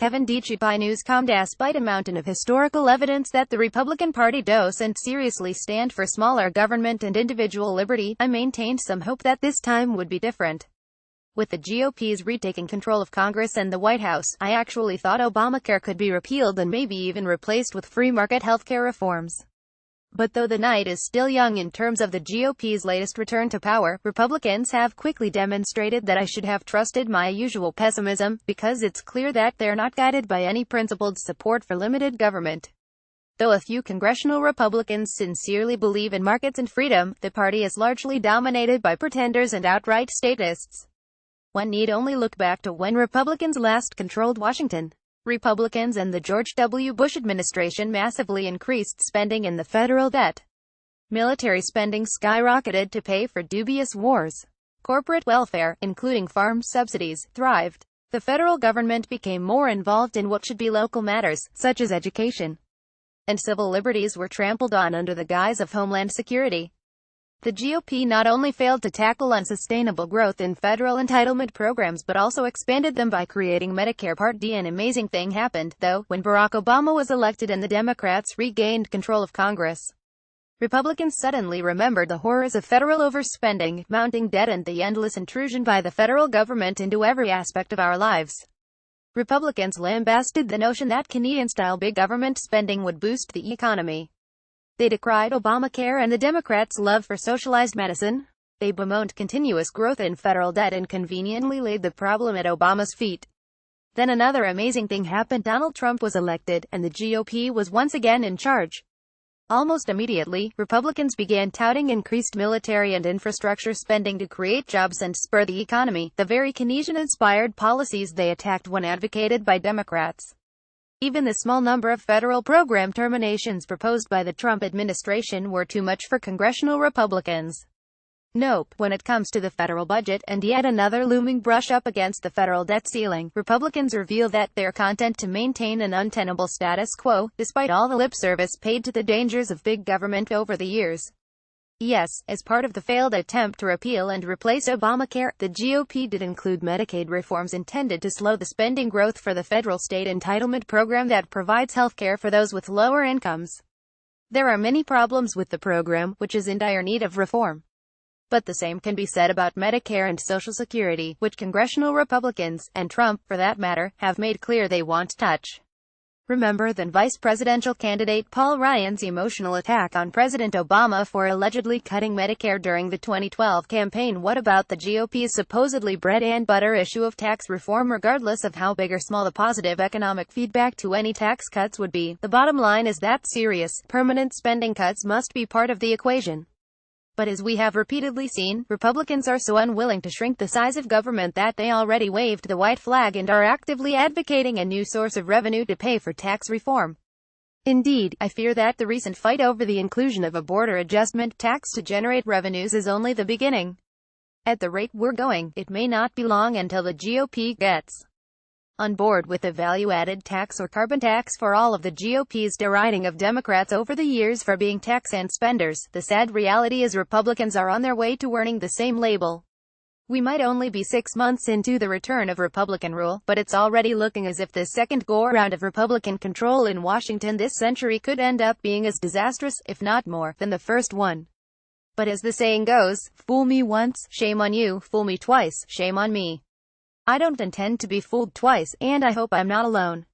Kevin DiCioppi News.com. Despite a mountain of historical evidence that the Republican Party doesn't seriously stand for smaller government and individual liberty, I maintained some hope that this time would be different. With the GOP's retaking control of Congress and the White House, I actually thought Obamacare could be repealed and maybe even replaced with free market healthcare reforms. But though the night is still young in terms of the GOP's latest return to power, Republicans have quickly demonstrated that I should have trusted my usual pessimism, because it's clear that they're not guided by any principled support for limited government. Though a few congressional Republicans sincerely believe in markets and freedom, the party is largely dominated by pretenders and outright statists. One need only look back to when Republicans last controlled Washington. Republicans and the George W. Bush administration massively increased spending in the federal debt. Military spending skyrocketed to pay for dubious wars. Corporate welfare, including farm subsidies, thrived. The federal government became more involved in what should be local matters, such as education. And civil liberties were trampled on under the guise of Homeland Security. The GOP not only failed to tackle unsustainable growth in federal entitlement programs but also expanded them by creating Medicare Part D. An amazing thing happened, though, when Barack Obama was elected and the Democrats regained control of Congress. Republicans suddenly remembered the horrors of federal overspending, mounting debt and the endless intrusion by the federal government into every aspect of our lives. Republicans lambasted the notion that Canadian-style big government spending would boost the economy. They decried Obamacare and the Democrats' love for socialized medicine. They bemoaned continuous growth in federal debt and conveniently laid the problem at Obama's feet. Then another amazing thing happened. Donald Trump was elected, and the GOP was once again in charge. Almost immediately, Republicans began touting increased military and infrastructure spending to create jobs and spur the economy, the very Keynesian-inspired policies they attacked when advocated by Democrats. Even the small number of federal program terminations proposed by the Trump administration were too much for congressional Republicans. Nope, when it comes to the federal budget, and yet another looming brush up against the federal debt ceiling, Republicans reveal that they're content to maintain an untenable status quo, despite all the lip service paid to the dangers of big government over the years. Yes, as part of the failed attempt to repeal and replace Obamacare, the GOP did include Medicaid reforms intended to slow the spending growth for the federal state entitlement program that provides health care for those with lower incomes. There are many problems with the program, which is in dire need of reform. But the same can be said about Medicare and Social Security, which congressional Republicans, and Trump, for that matter, have made clear they want to touch. Remember then vice presidential candidate Paul Ryan's emotional attack on President Obama for allegedly cutting Medicare during the 2012 campaign. What about the GOP's supposedly bread and butter issue of tax reform? Regardless of how big or small the positive economic feedback to any tax cuts would be, the bottom line is that serious, permanent spending cuts must be part of the equation. But as we have repeatedly seen, Republicans are so unwilling to shrink the size of government that they already waved the white flag and are actively advocating a new source of revenue to pay for tax reform. Indeed, I fear that the recent fight over the inclusion of a border adjustment tax to generate revenues is only the beginning. At the rate we're going, it may not be long until the GOP gets on board with a value-added tax or carbon tax. For all of the GOP's deriding of Democrats over the years for being tax and spenders, the sad reality is Republicans are on their way to earning the same label. We might only be 6 months into the return of Republican rule, but it's already looking as if the second go-around of Republican control in Washington this century could end up being as disastrous, if not more, than the first one. But as the saying goes, fool me once, shame on you; fool me twice, shame on me. I don't intend to be fooled twice, and I hope I'm not alone.